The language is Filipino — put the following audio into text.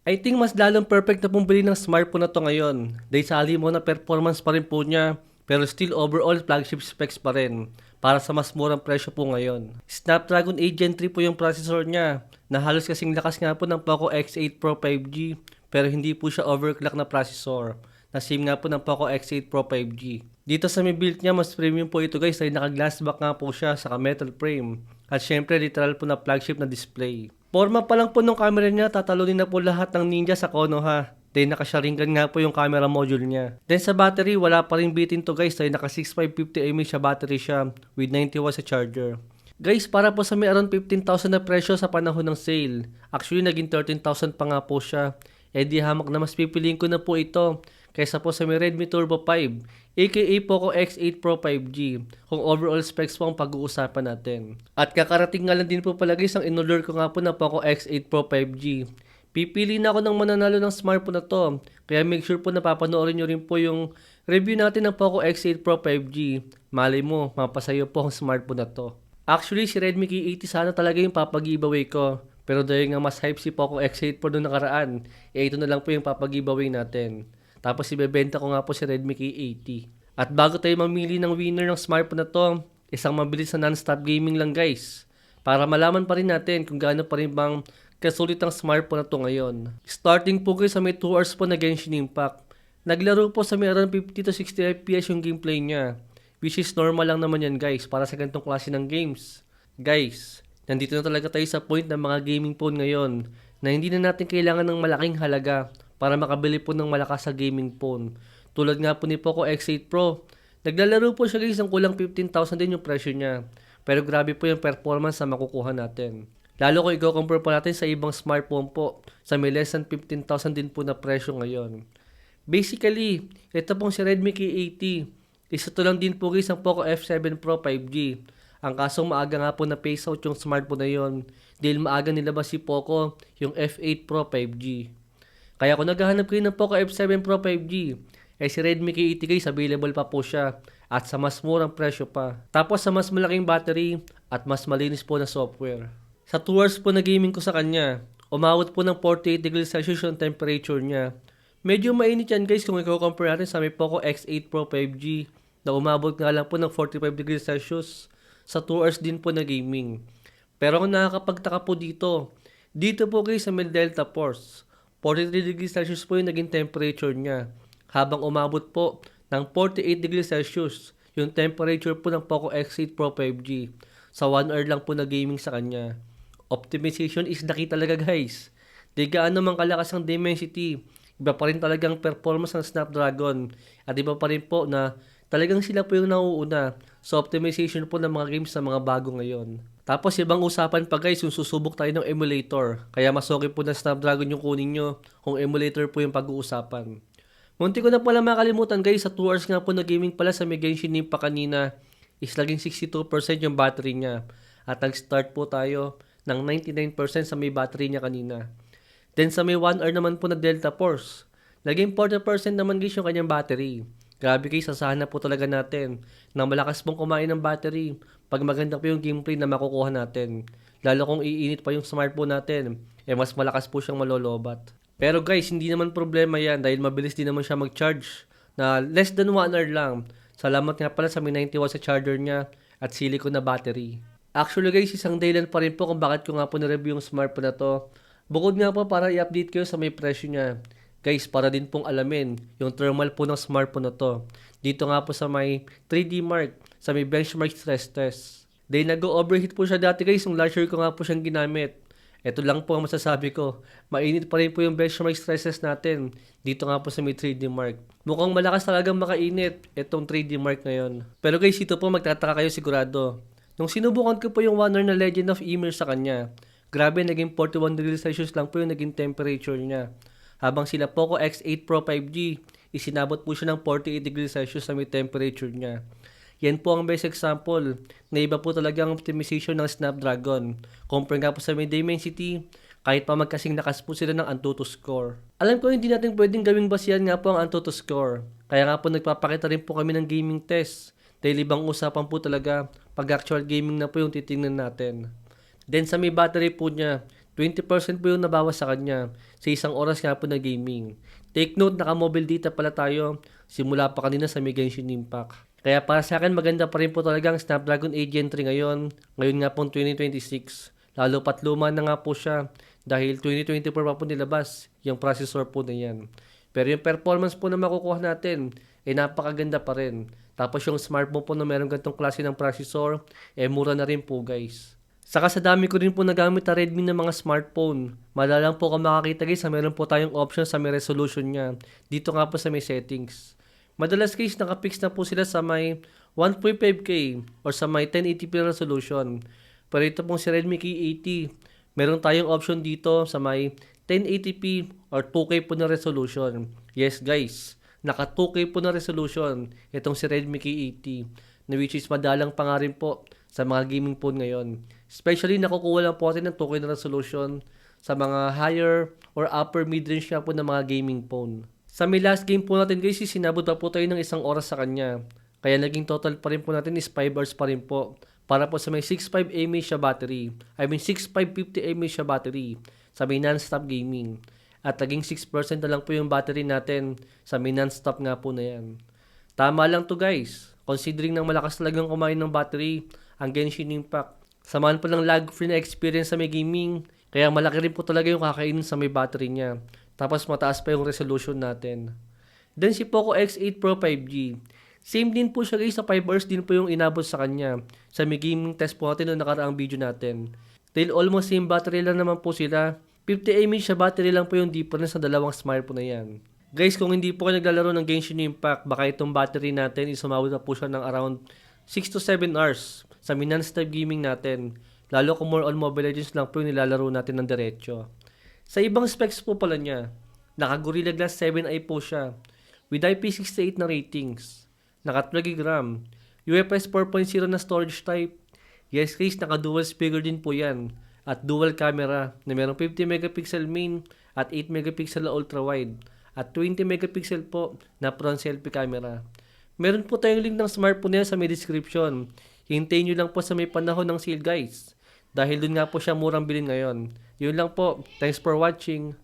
I think mas lalong perfect na bumili ng smartphone na to ngayon. Dahil sali mo na performance pa rin po niya, pero still overall flagship specs pa rin. Para sa mas murang presyo po ngayon. Snapdragon 8 Gen 3 po yung processor niya, na halos kasing lakas nga po ng Poco X8 Pro 5G, pero hindi po siya overclock na processor. Na same nga po ng Poco X8 Pro 5G. Dito sa may build niya, mas premium po ito guys, dahil naka-glass back nga po siya, saka metal frame. At syempre, literal po na flagship na display. Forma pa lang po ng camera niya, tatalunin na po lahat ng Ninja sa Konoha. Then naka-sharingan nga po yung camera module niya. Then sa battery, wala pa rin bitin to guys, dahil naka 6550 mAh siya battery siya with 90 watts sa charger. Guys, para po sa may around 15,000 na presyo sa panahon ng sale. Actually, naging 13,000 pa nga po siya. Eh di hamak na mas pipiliin ko na po ito kaysa po sa may Redmi Turbo 5 aka Poco X8 Pro 5G kung overall specs po ang pag-uusapan natin. At kakarating nga lang din po pala guys ang in-order ko nga po na Poco X8 Pro 5G. Pipili na ako ng mananalo ng smartphone na to, kaya make sure po na papanoorin nyo rin po yung review natin ng Poco X8 Pro 5G. Malay mo, mapasayo po ang smartphone na to. Actually, si Redmi K80 sana talaga yung papag-giveaway ko. Pero dahil nga mas hype si Poco X8 Pro noong nakaraan, ito na lang po yung papag-giveaway natin. Tapos ibebenta ko nga po si Redmi K80. At bago tayo mamili ng winner ng smartphone na to, isang mabilis na non-stop gaming lang guys. Para malaman pa rin natin kung gaano pa rin bang kasulit ang smartphone na to ngayon. Starting po guys sa may 2 hours po na Genshin Impact. Naglaro po sa may around 50 to 60 FPS yung gameplay niya. Which is normal lang naman yan guys para sa ganitong klase ng games. Guys, nandito na talaga tayo sa point ng mga gaming phone ngayon na hindi na natin kailangan ng malaking halaga para makabili po ng malakas sa gaming phone. Tulad nga po ni Poco X8 Pro. Naglalaro po siya guys ng kulang 15,000 din yung presyo niya. Pero grabe po yung performance na makukuha natin. Lalo kung i-compare po natin sa ibang smartphone po sa may less than 15,000 din po na presyo ngayon. Basically, ito pong si Redmi K80. Isa to lang din po guys ang Poco F7 Pro 5G. Ang kasong maaga nga po na phase out yung smartphone na yon dahil maaga nilabas si Poco yung F8 Pro 5G. Kaya kung naghahanap kayo ng Poco F7 Pro 5G, eh si Redmi K80 guys available pa po siya at sa mas murang presyo pa. Tapos sa mas malaking battery at mas malinis po na software. Sa 2 hours po na gaming ko sa kanya, umabot po ng 48 degrees Celsius yung temperature niya. Medyo mainit yan guys kung i-compare natin sa may Poco X8 Pro 5G na umabot nga lang po ng 45 degrees Celsius sa 2 hours din po na gaming. Pero kung nakakapagtaka po dito po guys sa may Delta Force, 43 degrees Celsius po yung naging temperature niya. Habang umabot po ng 48 degrees Celsius yung temperature po ng Poco X8 Pro 5G sa 1 hour lang po na gaming sa kanya. Optimization is the key talaga guys. Di gaano man kalakas ang Dimensity, iba pa rin talagang performance ng Snapdragon at iba pa rin po na talagang sila po yung nauuna sa optimization po ng mga games sa mga bago ngayon. Tapos ibang usapan pa guys yung susubok tayo ng emulator. Kaya mas okay po na Snapdragon yung kunin nyo kung emulator po yung pag-uusapan. Munti ko na pala makalimutan guys, sa 2 hours nga po na gaming pala sa may Genshin Impact kanina is laging 62% yung battery niya. At nag-start po tayo ng 99% sa may battery niya kanina. Then sa may 1 hour naman po na Delta Force, naging 40% naman guys yung kanyang battery. Grabe guys, sasahan na po talaga natin na malakas pong kumain ng battery pag maganda po yung gameplay na makukuha natin. Lalo kung iinit pa yung smartphone natin, mas malakas po siyang malolobat. Pero guys, hindi naman problema yan dahil mabilis din naman siya mag-charge na less than 1 hour lang. Salamat nga pala sa may 90 watts sa charger niya at silicone na battery. Actually guys, isang dahilan pa rin po kung bakit ko nga po na-review yung smartphone na to. Bukod nga po para i-update kayo sa may presyo niya. Guys, para din pong alamin yung thermal po ng smartphone na to. Dito nga po sa may 3D Mark, sa may benchmark stress test. Dahil nag-overheat po siya dati guys, yung last year ko nga po siyang ginamit. Ito lang po ang masasabi ko. Mainit pa rin po yung benchmark stress test natin. Dito nga po sa may 3D Mark. Mukhang malakas talagang makainit itong 3D Mark ngayon. Pero guys, ito po magtataka kayo sigurado. Nung sinubukan ko po yung 1 hour na Legend of Ymir sa kanya, grabe naging 41 degrees Celsius lang po yung naging temperature niya. Habang sila Poco X8 Pro 5G, isinabot po siya ng 48 degrees Celsius sa may temperature niya. Yan po ang best example na iba po talaga ang optimization ng Snapdragon. Compare nga po sa may Dimensity, kahit pa magkasing lakas po sila ng Antutu score. Alam ko hindi natin pwedeng gawing basihan nga po ang Antutu score. Kaya nga po nagpapakita rin po kami ng gaming test. Dahil ibang usapan po talaga pag actual gaming na po yung titingnan natin. Then sa may battery po niya, 20% po yung nabawas sa kanya sa isang oras nga po na gaming. Take note, naka-mobile data pala tayo simula pa kanina sa may Genshin Impact. Kaya para sa akin maganda pa rin po talaga ang Snapdragon 8 Gen 3 ngayon. Ngayon nga pong 2026. Lalo pat luma na nga po siya dahil 2024 pa po nilabas yung processor po na yan. Pero yung performance po na makukuha natin ay napakaganda pa rin. Tapos yung smartphone po na meron ganitong klase ng processor, mura na rin po guys. Saka sa dami ko rin po nagamit na Redmi ng mga smartphone. Madalang po kung makakita guys na meron po tayong option sa may resolution niya. Dito nga po sa may settings. Madalas guys nakapix na po sila sa may 1.5K or sa may 1080p resolution. Pero ito pong si Redmi K80, meron tayong option dito sa may 1080p or 2K po na resolution. Yes guys, naka 2K po na resolution itong si Redmi K80 na which is madalang pa nga rin po sa mga gaming phone ngayon. Especially nakukuha lang po natin ng 2K na resolution sa mga higher or upper mid-range na po ng mga gaming phone. Sa may last game po natin guys, sinabot pa po tayo ng 1 oras sa kanya. Kaya naging total pa rin po natin is 5 hours pa rin po. Para po sa may 6.5 mAh siya battery. 6.550 mAh siya battery sa may non-stop gaming. At naging 6% na lang po yung battery natin sa may non-stop nga po na yan. Tama lang to guys. Considering nang malakas talagang kumain ng battery ang Genshin Impact. Samahan po ng lag-free na experience sa may gaming. Kaya malaki rin po talaga yung kakainin sa may battery niya. Tapos mataas pa yung resolution natin. Then si Poco X8 Pro 5G. Same din po siya guys, sa 5 hours din po yung inabot sa kanya. Sa may gaming test po natin noong nakaraang video natin. Dahil almost same battery lang naman po sila. 50 mAh siya battery lang po yung difference sa dalawang smartphone na yan. Guys, kung hindi po kayo naglalaro ng Genshin Impact, baka itong battery natin is sumabot na po siya ng around 6 to 7 hours sa may non-stop gaming natin. Lalo kung more on Mobile Legends lang po yung nilalaro natin ng diretso. Sa ibang specs po pala niya, naka Gorilla Glass 7i po siya with IP68 na ratings. Naka 2 GB RAM, UFS 4.0 na storage type. Yes guys, naka dual speaker din po yan. At dual camera na merong 50 megapixel main at 8 megapixel na ultra wide. At 20 megapixel po na front selfie camera. Meron po tayong link ng smartphone niya sa may description. Hintayin nyo lang po sa may panahon ng sale guys. Dahil dun nga po siya murang bilhin ngayon. Yun lang po. Thanks for watching.